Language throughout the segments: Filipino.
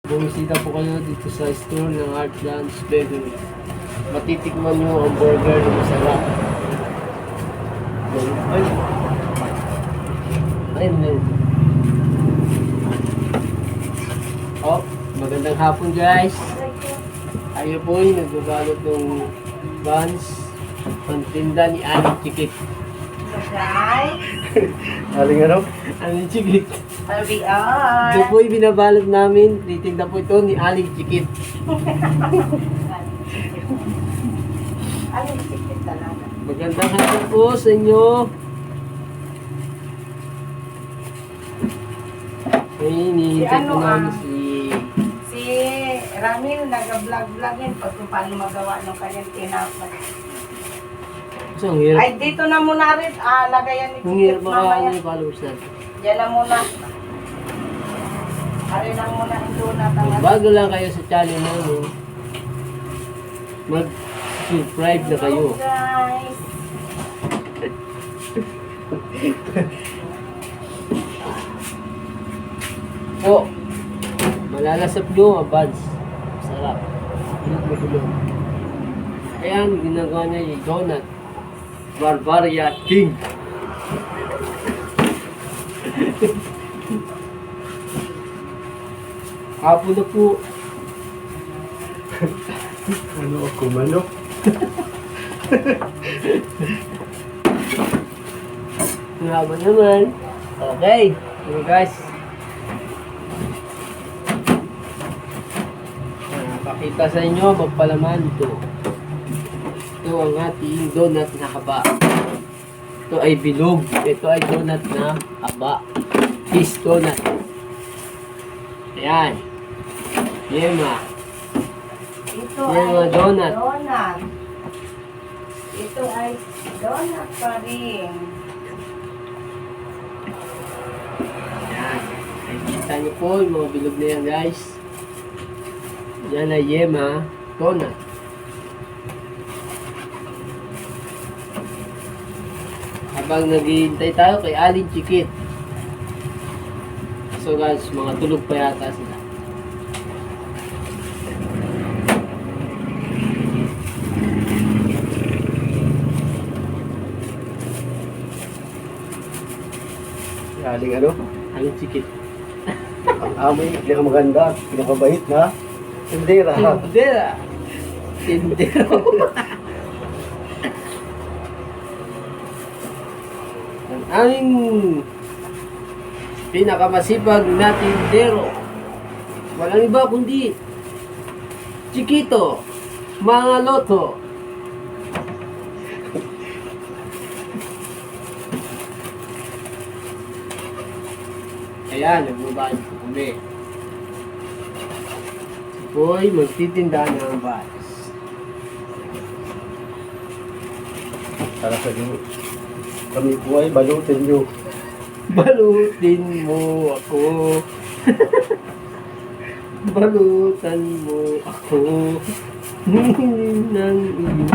Bumisita po kayo dito sa store ng Heartlands Bakery. Matitikman nyo ang burger na masarap. Ay. Oh, magandang hapon guys. Tayo po ay nagbabalot ng buns. Pantinda ni Aling Chikit. Guys, Aling ano? Aling Chikit. we Ito are. po ay binabalot namin. Titinda po ito ni Aling Chikit. Aling sikit talaga. Magandang hapon po sa inyo. Ay, hinihintay Si ano, po namin si... Si Ramil nag-vlog-vlog yan pag kung paano magawa ng kanyang tinapay. So, ang hirap. Ay, dito na muna rin. Lagayan ni Ang hirap Chikit mamaya. mga followers natin. Diyan na muna. Ari lang muna ang donut ang Kung bago lang kayo sa channel namin, mag-subscribe na kayo. Hello, guys. Po, malalasap nyo ang buds. Sarap. Bulog. Ayan, ginagawa niya yung donut. Barbaria King. Hapon na po. Ano ako, manok? Ang haba naman. Okay. Okay guys. Pakita sa inyo, magpalaman ito. Ito ang ating donut na haba. Ito ay bilog. Ito ay donut na haba. Cheese donut. Ayan. Yema. Ito Yan, ay mga donut. donut. Ito ay donut pa rin. Ayan. Nakikita niyo po yung mga bilog na yan guys. Yan ay yema donut. Habang naghihintay tayo kay Aling Chikit. So guys, mga tulog pa yata sila. Aling ano? Aling Chikit. Ang amoy, pinakamaganda, pinakabait na. Tindera. Tindera. Tindero. Ang aming pinakamasipag na tindero. Walang iba kundi Chikito. Mga loto. Ayan, nagbabaan po kami. Si Boy, magtitinda ng balas. Para sa inyo. Kami po ay balutin nyo. Balutin mo ako. Balutan mo ako. Ningin ng iyong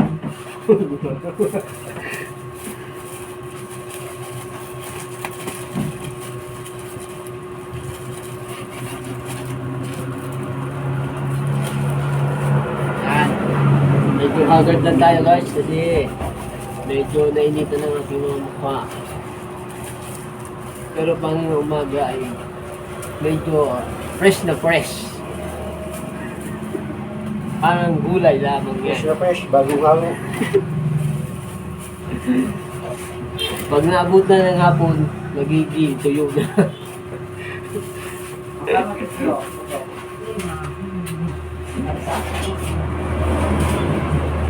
Yan. Medyo haggard lang tayo guys kasi medyo nainitan ang aking mga mukha. Pero pang umaga ay medyo fresh na fresh. Parang gulay lamang Fresh yan. na fresh, bagong hango. Pag naabot na ng hapon, nagiging tuyo na.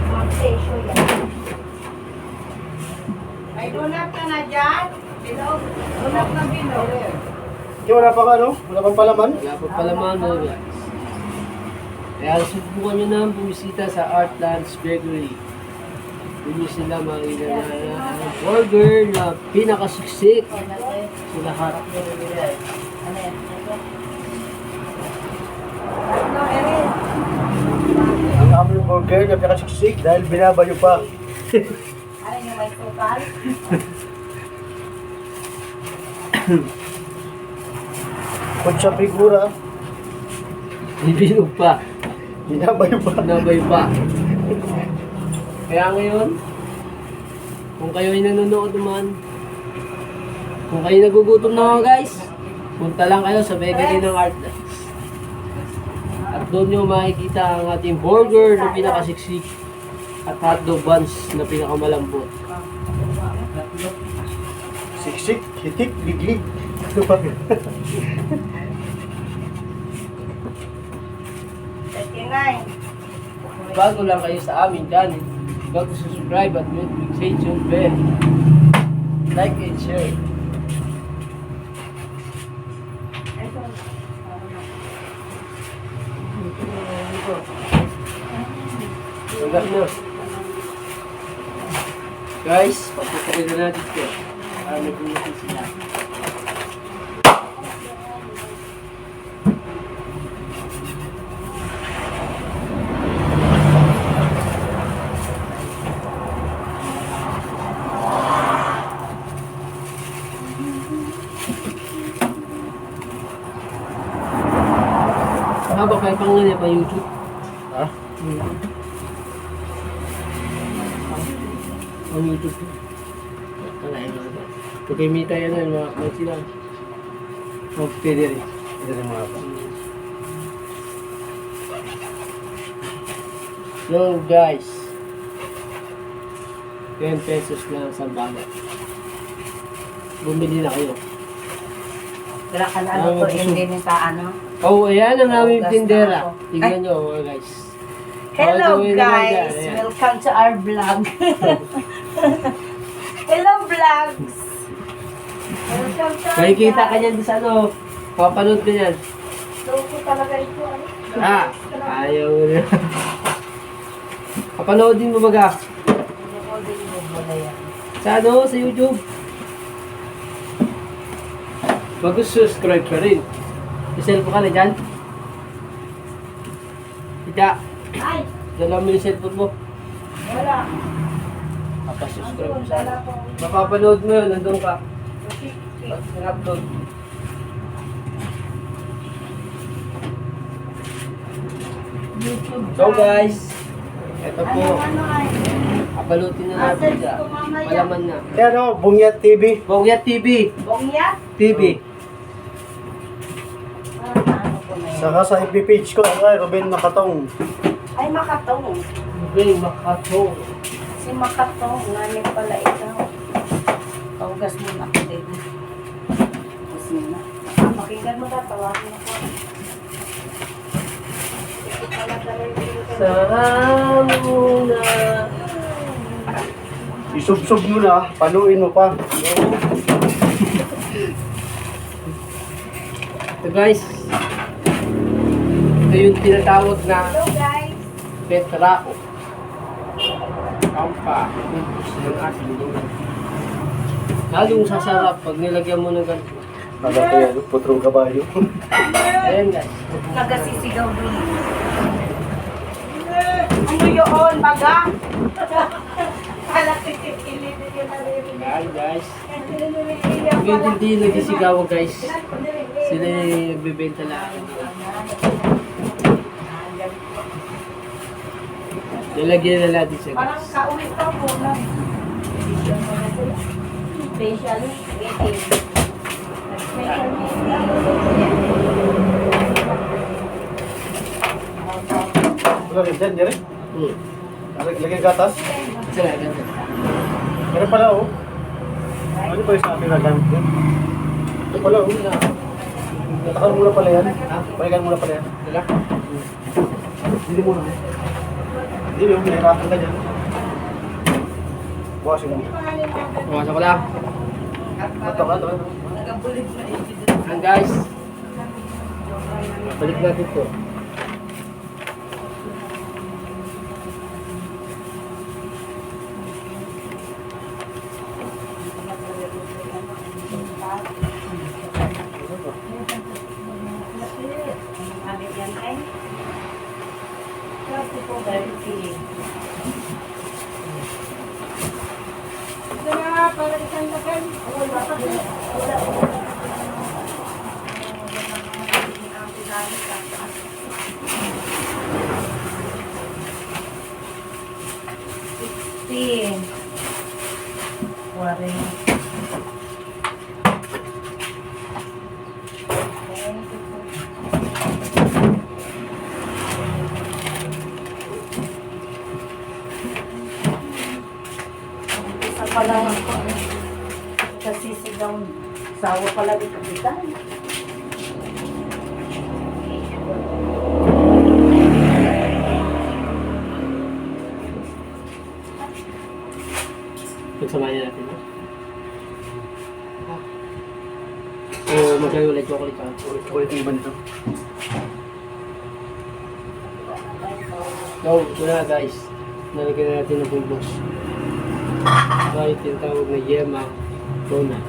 Mag-sesyo yan. May donut ka na dyan? Bilog? Donut na bilog. Hindi, wala pa ka, no? Wala pang palaman? Wala pa pala mga guys. Kaya subukan nyo na bumisita sa Heartlands Bakery. Doon nyo sila makita na ang burger na pinakasuksik sa lahat. Ano yan? Ano, Erin? Ang aming burger na pinakasiksik dahil binabayo pa. Ano yung may sukal? Kung sa figura, Bibilog pa. Hinabay pa. Nabay pa. Kaya ngayon, kung kayo ay nanonood naman, kung kayo nagugutom na mga guys, punta lang kayo sa bakery ng Heartlands. At doon nyo makikita ang ating burger na pinakasiksik at hotdog buns na pinakamalambot. Siksik, hitik, biglig. 39. Bago lang kayo sa amin channel, huwag subscribe at notification bell. Like and share. Hanggang na. Guys, pagpupukin na natin ito. Para nag-unatin sila. Haba kayo pang nga pa YouTube. Ha? Ang YouTube. Wala yung mga ba. Kung kayo may tayo na, mga sila. Huwag pwede rin. Ito yung mga pa. So guys, 10 pesos lang sa balat. Bumili na kayo. Wala ka na ano to, hindi nita ano. Oh, ayan ang aming Bukas na tindera. ako. Tingnan nyo mga guys. Hello Oh, ito, guys! ayan. Welcome to our vlog. Hello vlogs! Welcome to our Makikita vlog. ka niyan sa ano. Papanood ka niyan. Loko talaga ito. Ano? Ah, ayaw mo na. Papanoodin mo baga. Recording mo muna yan. Sa ano, sa YouTube. Mag-subscribe ka rin. May-cellphone ka na dyan? Ika, Ay! dala mo yung cellphone mo. Wala. Papasubscribe mo Andun, sa dala ano. ko. Mapapanood mo yun, nandun ka. Pag in-upload. YouTube. So guys, eto po. Ano ay? Kapalutin na natin Message siya. ko mamaya. Malaman na. Kaya ano, Bungyat TV. Bongyat TV. Bongyat? TV. Ano po na yan? Saka sa FB page ko, ay, Ruben Makatong. Ay, Makatong. Bring Makato. Si Makatong. Ngayon pala ikaw. Paugas mo na ako din. Kasi na. Pakinggan mo na. Tawagin ako. Sa muna. Isubsob mo na, paluin mo pa. So guys, ito yung tinatawag na Hello guys. Petraco. Kampa. Yung ating lugar. Lalong sasarap pag nilagyan mo ng ganito. Kala ko yan, putrong kabayo. Ayan guys. Nagasisigaw dun. Ano yun, baga? Kala titikilid yung naririnig. Ayan guys. Naririnig Pag yung hindi nagsisigawan guys, sila yung nagbebenta lang. Nilagyan na natin siya Parang guys. kaulit ka po na. Special meeting. Special meeting. Wala rin dyan, dire. Lagyan gatas. Sila, ganito. Meron pala, oh. Ano pa yung sa akin na gamit yan? Ito pala, oh. Natakal muna pala yan. Balikan muna pala yan. Sila? Hindi muna. Hindi, yung nahirapan ka dyan. Bukasin mo. Pumasok ko lang. Ito. Nagabulit na Ayan guys. Balik natin to. $16. 40. Isa pa lang ako. Kasi sigaw. Sawa pala dito kita. Pagsamahin natin. No? O magkayo ulit chocolate pa. Chocolate yung iba nito. So, ito na guys. Nalagyan na natin ng bulbos. Kahit tinatawag na yema donut.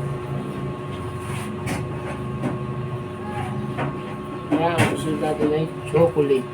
Yan, ang susunod natin ay chocolate.